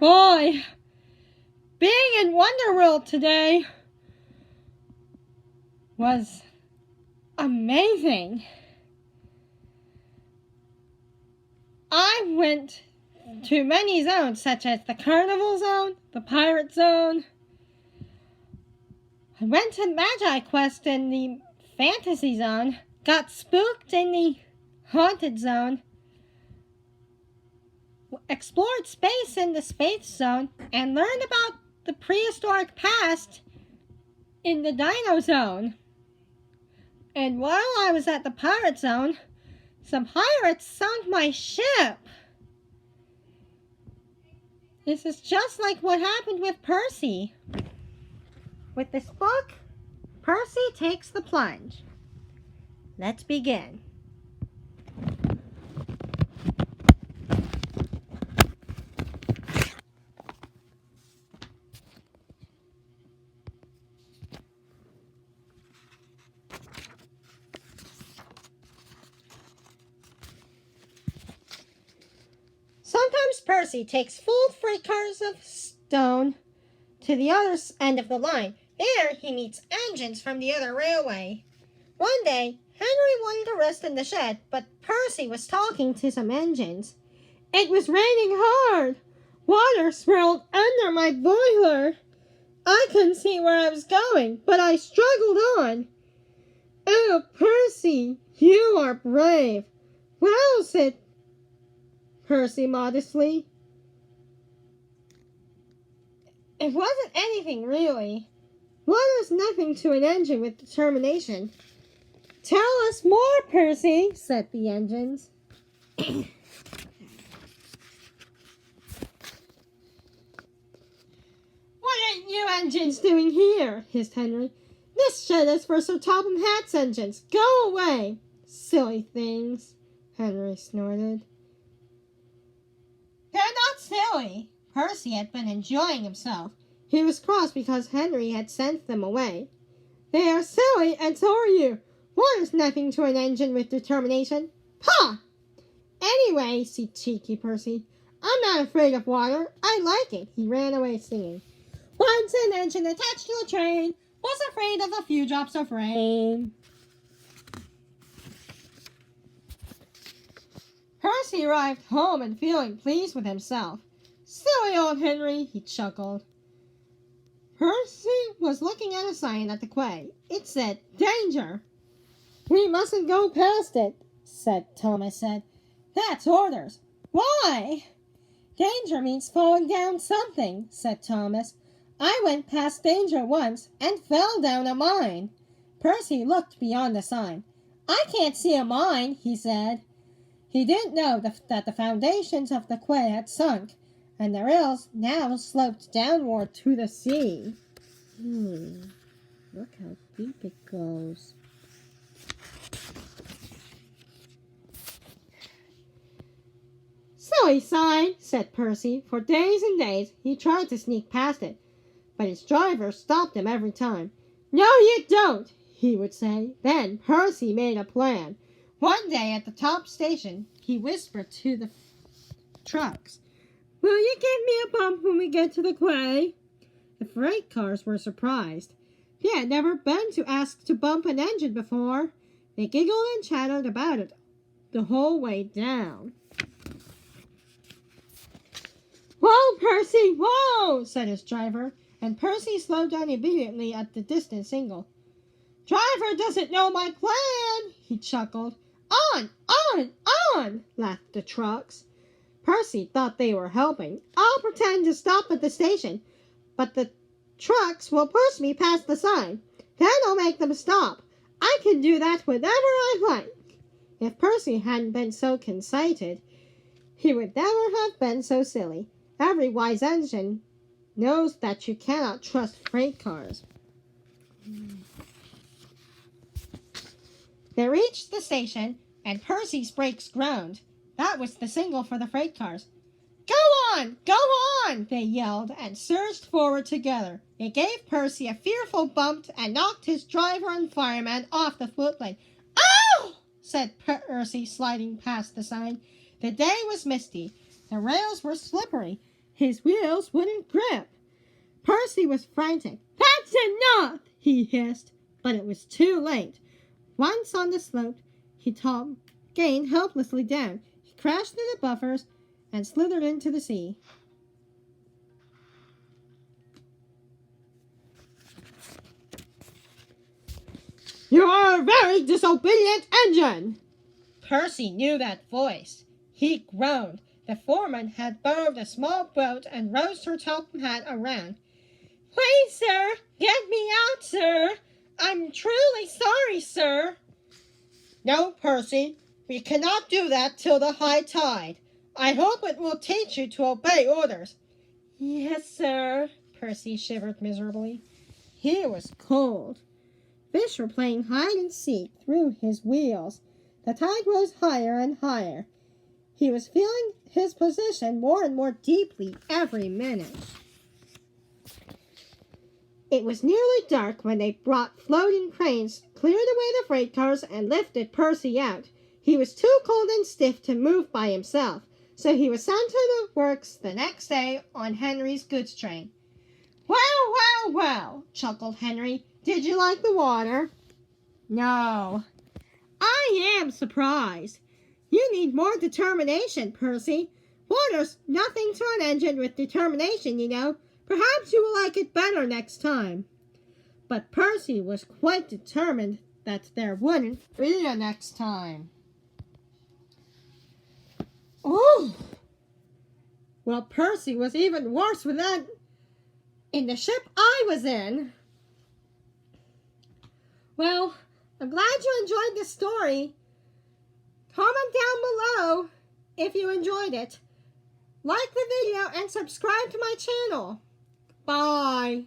Boy, being in Wonderworld today was amazing. I went to many zones, such as the Carnival Zone, the Pirate Zone. I went to Magi Quest in the Fantasy Zone, got spooked in the Haunted Zone, explored space in the Space Zone, and learned about the prehistoric past in the Dino Zone. And while I was at the Pirate Zone, some pirates sunk my ship. This is just like what happened with Percy. With this book, Percy takes the plunge. Let's begin. Sometimes Percy takes full freight cars of stone to the other end of the line. There he meets engines from the other railway. One day, Henry wanted to rest in the shed, but Percy was talking to some engines. It was raining hard. Water swirled under my boiler. I couldn't see where I was going, but I struggled on. Oh, Percy, you are brave. Well, said Percy modestly. It wasn't anything, really. Water is nothing to an engine with determination. Tell us more, Percy, said the engines. What are you engines doing here? Hissed Henry. This shed is for Sir Topham Hatt's engines. Go away. Silly things, Henry snorted. They're not silly. Percy had been enjoying himself. He was cross because Henry had sent them away. They are silly, and so are you. Water's nothing to an engine with determination. Pah! Anyway, said cheeky Percy, I'm not afraid of water. I like it. He ran away singing. Once an engine attached to a train was afraid of a few drops of rain. Percy arrived home and feeling pleased with himself. Silly old Henry, he chuckled. Percy was looking at a sign at the quay. It said, Danger! We mustn't go past it, Thomas said. That's orders. Why? Danger means falling down something, said Thomas. I went past danger once and fell down a mine. Percy looked beyond the sign. I can't see a mine, he said. He didn't know that the foundations of the quay had sunk, and the rails now sloped downward to the sea. Look how deep it goes. Silly sign, said Percy. For days and days he tried to sneak past it, but his driver stopped him every time. No, you don't, he would say. Then Percy made a plan. One day at the top station, he whispered to the trucks, Will you give me a bump when we get to the quay? The freight cars were surprised. They had never been to ask to bump an engine before. They giggled and chattered about it the whole way down. Whoa, Percy, whoa, said his driver, and Percy slowed down immediately at the distant signal. Driver doesn't know my plan, he chuckled. On, laughed the trucks. Percy thought they were helping. I'll pretend to stop at the station, but the trucks will push me past the sign. Then I'll make them stop. I can do that whenever I like. If Percy hadn't been so conceited, he would never have been so silly. Every wise engine knows that you cannot trust freight cars. They reached the station, and Percy's brakes groaned. That was the signal for the freight cars. Go on, they yelled, and surged forward together. It gave Percy a fearful bump and knocked his driver and fireman off the footplate. Ow! Said Percy, sliding past the sign. The day was misty. The rails were slippery. His wheels wouldn't grip. Percy was frantic. "That's enough!" he hissed, but it was too late. Once on the slope, he gained helplessly down. He crashed through the buffers and slithered into the sea. "You are a very disobedient engine!" Percy knew that voice. He groaned. The foreman had borrowed a small boat and rowed her top hat around. "Please, sir, get me out, sir. I'm truly sorry, sir." "No, Percy, we cannot do that till the high tide. I hope it will teach you to obey orders." "Yes, sir." Percy shivered miserably. He was cold. Fish were playing hide and seek through his wheels. The tide rose higher and higher. He was feeling his position more and more deeply every minute. It was nearly dark when they brought floating cranes, cleared away the freight cars, and lifted Percy out. He was too cold and stiff to move by himself, so he was sent to the works the next day on Henry's goods train. "Well, well, well," chuckled Henry. "Did you like the water?" "No." "I am surprised. You need more determination, Percy. Water's nothing to an engine with determination, you know. Perhaps you will like it better next time." But Percy was quite determined that there wouldn't be a next time. Oh! Well, Percy was even worse with that in the ship I was in. Well, I'm glad you enjoyed the story. Comment down below if you enjoyed it. Like the video and subscribe to my channel. Bye.